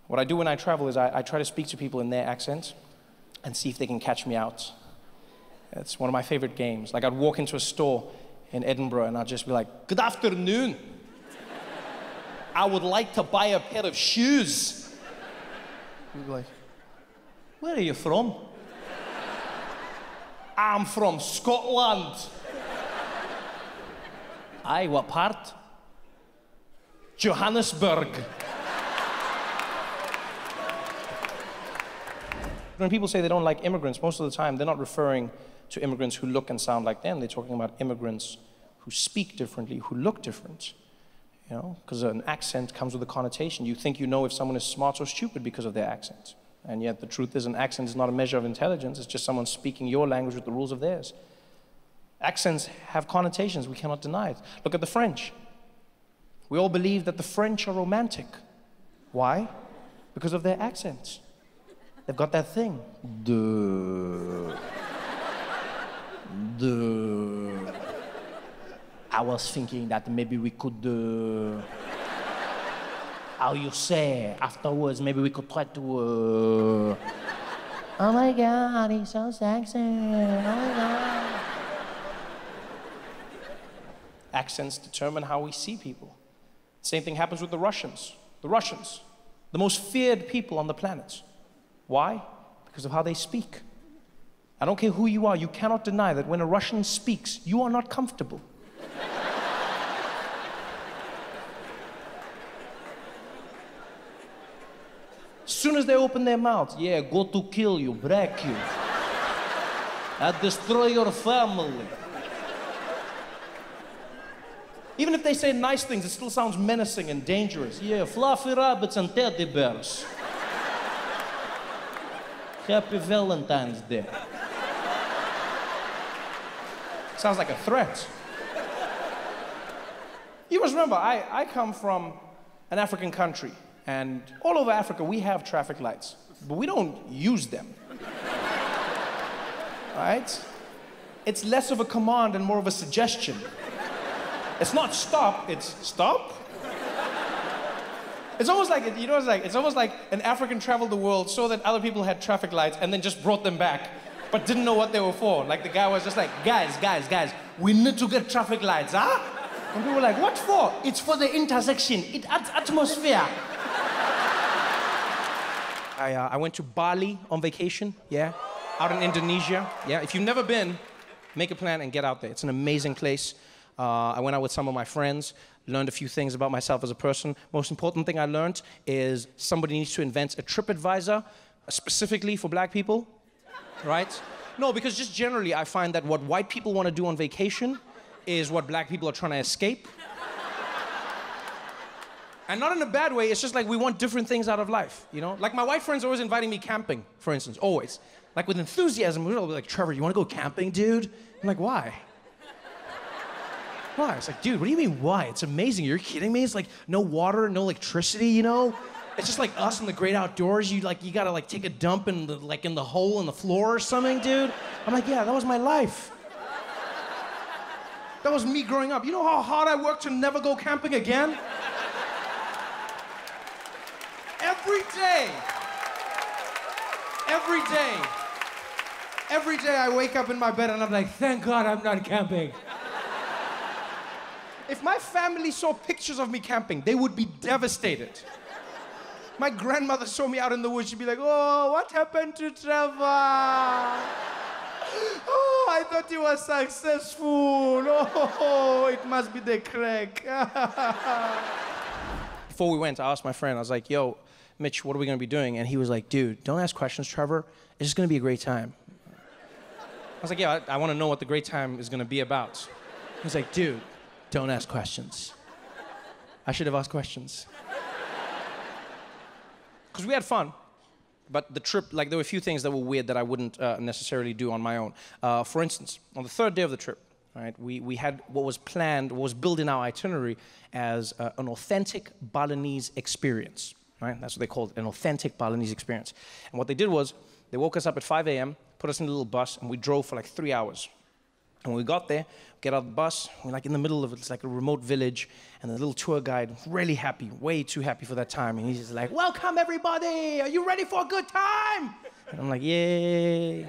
What I do when I travel is I try to speak to people in their accent and see if they can catch me out. It's one of my favorite games. Like I'd walk into a store in Edinburgh and I'd just be like, "Good afternoon. I would like to buy a pair of shoes." You'd be like, "Where are you from?" "I'm from Scotland." "Aye, what part?" "Johannesburg." When people say they don't like immigrants, most of the time they're not referring to immigrants who look and sound like them. They're talking about immigrants who speak differently, who look different. You know, because an accent comes with a connotation. You think you know if someone is smart or stupid because of their accent. And yet the truth is an accent is not a measure of intelligence. It's just someone speaking your language with the rules of theirs. Accents have connotations. We cannot deny it. Look at the French. We all believe that the French are romantic. Why? Because of their accents. They've got that thing. I was thinking that maybe we could, how you say, afterwards, maybe we could try to, oh my God, he's so sexy, oh my God. Accents determine how we see people. Same thing happens with the Russians. The Russians, the most feared people on the planet. Why? Because of how they speak. I don't care who you are, you cannot deny that when a Russian speaks, you are not comfortable. As soon as they open their mouths, yeah, go to kill you, break you. I destroy your family. Even if they say nice things, it still sounds menacing and dangerous. Yeah, fluffy rabbits and teddy bears. Happy Valentine's Day. Sounds like a threat. You must remember, I come from an African country, and all over Africa we have traffic lights, but we don't use them. Right? It's less of a command and more of a suggestion. It's not stop, it's stop. It's almost like, you know, it's almost like an African traveled the world, saw that other people had traffic lights, and then just brought them back, but didn't know what they were for. Like the guy was just like, guys, we need to get traffic lights, huh? And people were like, what for? It's for the intersection. It adds atmosphere. I went to Bali on vacation, yeah, out in Indonesia. Yeah, if you've never been, make a plan and get out there. It's an amazing place. I went out with some of my friends, learned a few things about myself as a person. Most important thing I learned is somebody needs to invent a TripAdvisor specifically for black people, right? No, because just generally I find that what white people want to do on vacation is what black people are trying to escape. And not in a bad way, it's just like we want different things out of life, you know? Like my white friends are always inviting me camping, for instance, always. Like with enthusiasm, we're like, Trevor, you want to go camping, dude? I'm like, why? Why? It's like, dude, what do you mean why? It's amazing. You're kidding me? It's like no water, no electricity, you know? It's just like us in the great outdoors. You gotta like take a dump in the hole in the floor or something, dude. I'm like, yeah, that was my life. That was me growing up. You know how hard I worked to never go camping again? Every day I wake up in my bed and I'm like, thank God I'm not camping. If my family saw pictures of me camping, they would be devastated. My grandmother saw me out in the woods, she'd be like, oh, what happened to Trevor? Oh, I thought you were successful. Oh, it must be the crack. Before we went, I asked my friend, I was like, yo, Mitch, what are we gonna be doing? And he was like, dude, don't ask questions, Trevor. It's just gonna be a great time. I was like, yeah, I wanna know what the great time is gonna be about. He was like, dude, don't ask questions. I should have asked questions. Because we had fun, but the trip, like there were a few things that were weird that I wouldn't necessarily do on my own. For instance, on the third day of the trip, right, we had what was planned, what was built in our itinerary as an authentic Balinese experience, right? That's what they called it, an authentic Balinese experience. And what they did was, they woke us up at 5 a.m., put us in a little bus, and we drove for like 3 hours. And when we got there, get out of the bus, we're like in the middle of it, it's like a remote village, and the little tour guide, really happy, way too happy for that time, and he's just like, welcome everybody, are you ready for a good time? And I'm like, yay.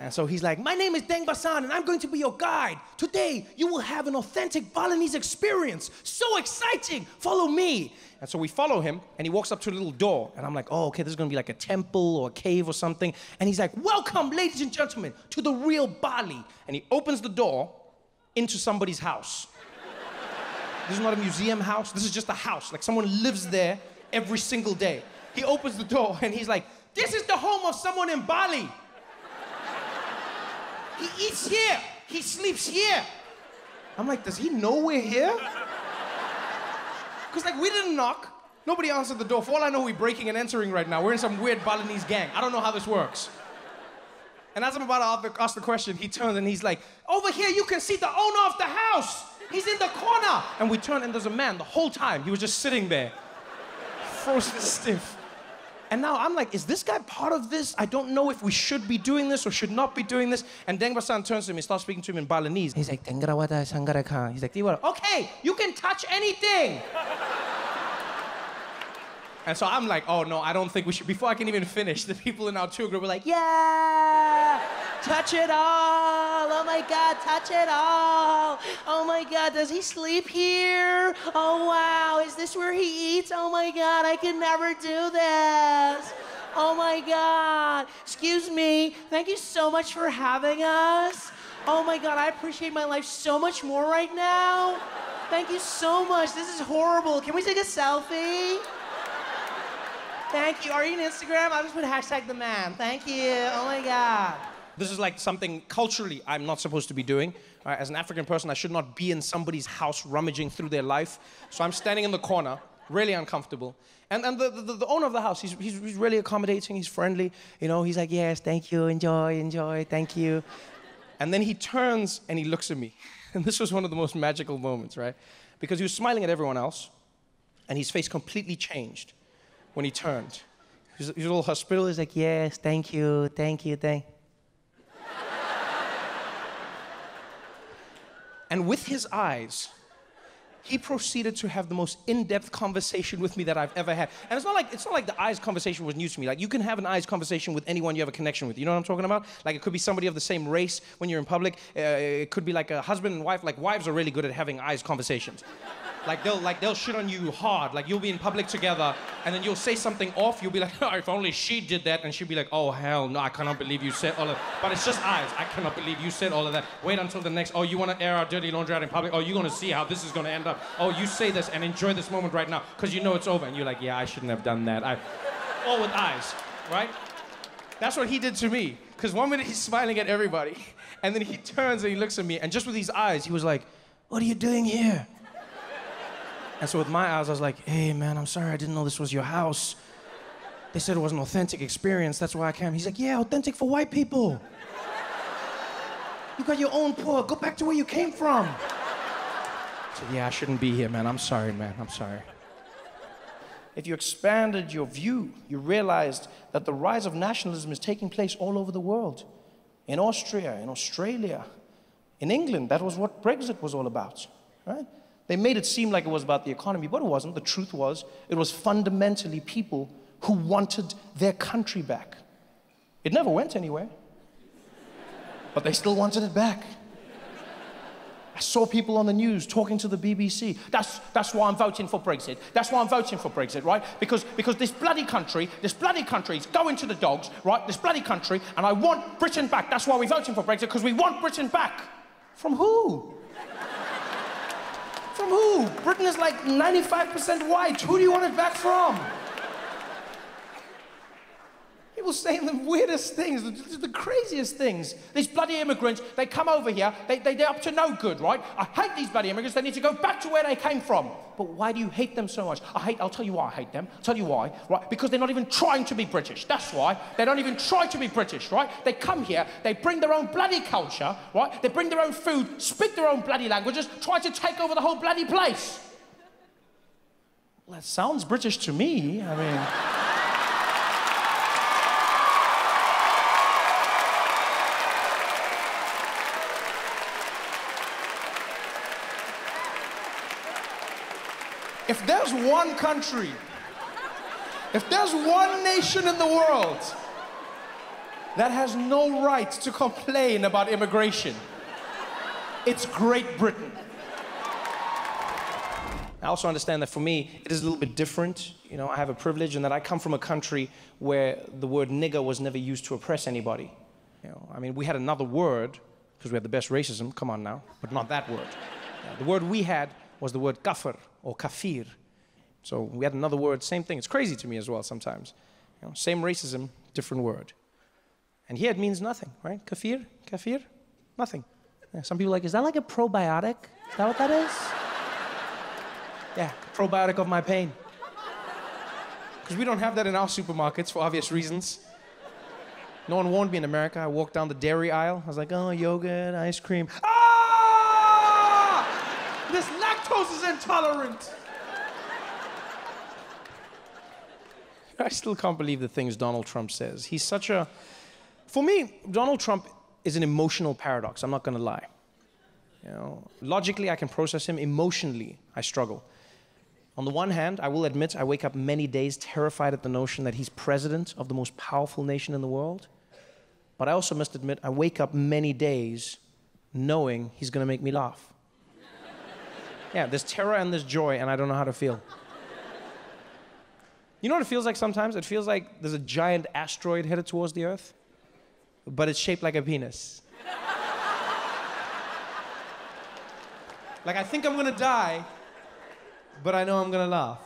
And so he's like, my name is Deng Basan, and I'm going to be your guide. Today, you will have an authentic Balinese experience. So exciting, follow me. And so we follow him, and he walks up to a little door, and I'm like, oh, okay, this is gonna be like a temple or a cave or something. And he's like, welcome, ladies and gentlemen, to the real Bali. And he opens the door into somebody's house. This is not a museum house, this is just a house. Like someone lives there every single day. He opens the door, and he's like, this is the home of someone in Bali. He eats here, he sleeps here. I'm like, does he know we're here? Because like we didn't knock, nobody answered the door. For all I know, we're breaking and entering right now. We're in some weird Balinese gang. I don't know how this works. And as I'm about to ask the question, he turns and he's like, over here you can see the owner of the house. He's in the corner. And we turn and there's a man the whole time. He was just sitting there, frozen stiff. And now I'm like, is this guy part of this? I don't know if we should be doing this or should not be doing this. And Deng Basan turns to him, he starts speaking to him in Balinese. He's like, Tengrawada Sangaraka. He's like, okay, you can touch anything. And so I'm like, oh no, I don't think we should. Before I can even finish, the people in our tour group were like, yeah, touch it all. Oh my God, touch it all. Oh my God, does he sleep here? Oh wow, is this where he eats? Oh my God, I can never do this. Oh my God, excuse me, thank you so much for having us. Oh my God, I appreciate my life so much more right now. Thank you so much, this is horrible. Can we take a selfie? Thank you. Are you on Instagram? I'll just put hashtag the man. Thank you. Oh my God. This is like something culturally I'm not supposed to be doing. As an African person, I should not be in somebody's house rummaging through their life. So I'm standing in the corner, really uncomfortable. And the owner of the house, he's really accommodating, he's friendly. You know, he's like, yes, thank you, enjoy, thank you. And then he turns and he looks at me. And this was one of the most magical moments, right? Because he was smiling at everyone else, and his face completely changed when he turned. He was a little hospitable. He's like, yes, thank you. And with his eyes, he proceeded to have the most in-depth conversation with me that I've ever had. And it's not like the eyes conversation was new to me. Like, you can have an eyes conversation with anyone you have a connection with. You know what I'm talking about? Like, it could be somebody of the same race when you're in public. It could be like a husband and wife. Like, wives are really good at having eyes conversations. They'll shit on you hard. Like, you'll be in public together, and then you'll say something off. You'll be like, oh, if only she did that. And she'll be like, oh, hell no, I cannot believe you said all of that. But it's just eyes. I cannot believe you said all of that. Wait until the next, oh, you want to air our dirty laundry out in public? Oh, you're going to see how this is going to end up. Oh, you say this and enjoy this moment right now, because you know it's over. And you're like, yeah, I shouldn't have done that. All with eyes, right? That's what he did to me. Because one minute he's smiling at everybody, and then he turns and he looks at me, and just with these eyes, he was like, what are you doing here? And so with my eyes, I was like, hey, man, I'm sorry, I didn't know this was your house. They said it was an authentic experience, that's why I came. He's like, yeah, authentic for white people. You got your own poor, go back to where you came from. I said, yeah, I shouldn't be here, man. I'm sorry, man, I'm sorry. If you expanded your view, you realized that the rise of nationalism is taking place all over the world. In Austria, in Australia, in England, that was what Brexit was all about, right? They made it seem like it was about the economy, but it wasn't. The truth was, it was fundamentally people who wanted their country back. It never went anywhere, but they still wanted it back. I saw people on the news talking to the BBC. That's why I'm voting for Brexit. That's why I'm voting for Brexit, right? Because this bloody country is going to the dogs, right? This bloody country, and I want Britain back. That's why we're voting for Brexit, because we want Britain back. From who? From who? Britain is like 95% white. Who do you want it back from? People saying the weirdest things, the craziest things. These bloody immigrants, they come over here, they're up to no good, right? I hate these bloody immigrants, they need to go back to where they came from. But why do you hate them so much? I'll tell you why I hate them. I'll tell you why, right? Because they're not even trying to be British, that's why. They don't even try to be British, right? They come here, they bring their own bloody culture, right? They bring their own food, speak their own bloody languages, try to take over the whole bloody place. Well, that sounds British to me, I mean... If there's one country, if there's one nation in the world that has no right to complain about immigration, it's Great Britain. I also understand that for me, it is a little bit different. You know, I have a privilege in that I come from a country where the word nigger was never used to oppress anybody. You know, I mean, we had another word, because we had the best racism, come on now, but not that word. The word we had was the word kafir or kafir. So we had another word, same thing. It's crazy to me as well sometimes. You know, same racism, different word. And here it means nothing, right? Kafir, kafir, nothing. Yeah, some people are like, is that like a probiotic? Is that what that is? Yeah, probiotic of my pain. Because we don't have that in our supermarkets for obvious reasons. No one warned me in America. I walked down the dairy aisle. I was like, oh, yogurt, ice cream. Ah! This lactose is intolerant. I still can't believe the things Donald Trump says. He's such a... For me, Donald Trump is an emotional paradox. I'm not going to lie. You know, logically, I can process him. Emotionally, I struggle. On the one hand, I will admit, I wake up many days terrified at the notion that he's president of the most powerful nation in the world. But I also must admit, I wake up many days knowing he's going to make me laugh. Yeah, there's terror and there's joy, and I don't know how to feel. You know what it feels like sometimes? It feels like there's a giant asteroid headed towards the Earth, but it's shaped like a penis. Like, I think I'm going to die, but I know I'm going to laugh.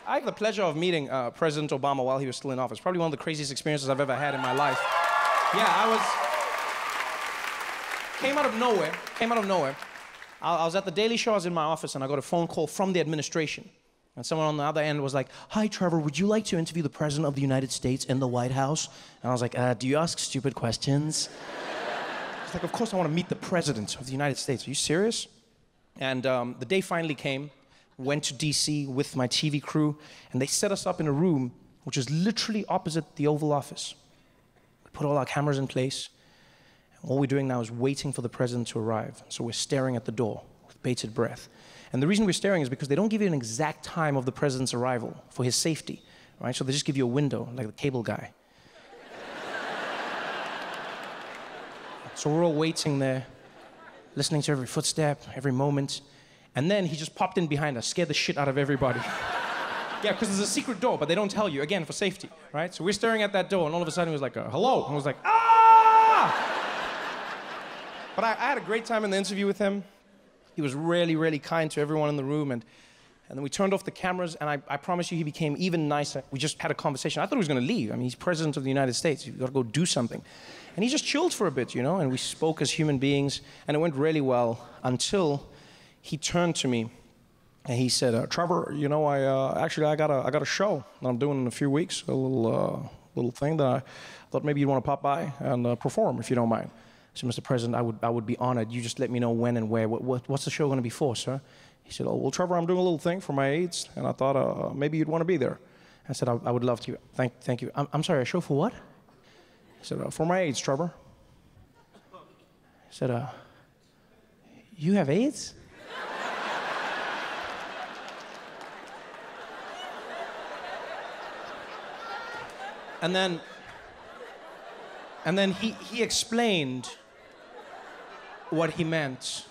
I had the pleasure of meeting President Obama while he was still in office. Probably one of the craziest experiences I've ever had in my life. Yeah, came out of nowhere. I was at the Daily Show, I was in my office, and I got a phone call from the administration. And someone on the other end was like, hi, Trevor, would you like to interview the President of the United States in the White House? And I was like, do you ask stupid questions? It's like, of course I want to meet the President of the United States. Are you serious? And the day finally came. Went to DC with my TV crew, and they set us up in a room which is literally opposite the Oval Office. We put all our cameras in place, and all we're doing now is waiting for the president to arrive. So we're staring at the door with bated breath. And the reason we're staring is because they don't give you an exact time of the president's arrival for his safety, right? So they just give you a window, like the cable guy. So we're all waiting there, listening to every footstep, every moment. And then he just popped in behind us, scared the shit out of everybody. Yeah, because there's a secret door, but they don't tell you, again, for safety, right? So we're staring at that door, and all of a sudden he was like, hello. And I was like, ah! But I had a great time in the interview with him. He was really, really kind to everyone in the room, and then we turned off the cameras, and I promise you he became even nicer. We just had a conversation. I thought he was going to leave. I mean, he's president of the United States. You've got to go do something. And he just chilled for a bit, you know, and we spoke as human beings, and it went really well until he turned to me and he said, Trevor, you know, I got a show that I'm doing in a few weeks, a little thing that I thought maybe you'd want to pop by and perform if you don't mind. I said, Mr. President, I would be honored. You just let me know when and where. What's the show going to be for, sir? He said, oh, well, Trevor, I'm doing a little thing for my AIDS, and I thought maybe you'd want to be there. I said, I would love to. Thank you. I'm sorry, a show for what? He said, for my AIDS, Trevor. I said, you have AIDS? And then he explained what he meant.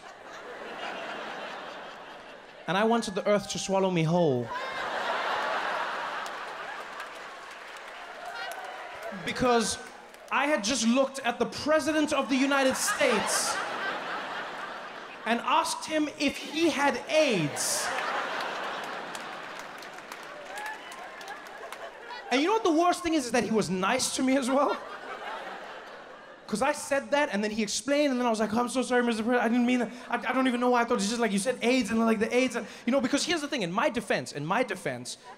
And I wanted the earth to swallow me whole. Because I had just looked at the President of the United States and asked him if he had AIDS. And you know what the worst thing is that he was nice to me as well? Because I said that, and then he explained, and then I was like, oh, I'm so sorry, Mr. President, I didn't mean that. I don't even know why I thought it's just like you said AIDS, and then like the AIDS. And, you know, because here's the thing, in my defense,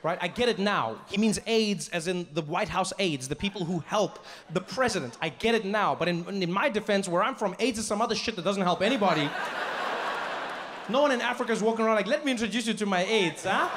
right, I get it now. He means AIDS as in the White House aides, the people who help the president. I get it now, but in my defense, where I'm from, AIDS is some other shit that doesn't help anybody. No one in Africa is walking around like, let me introduce you to my AIDS, huh?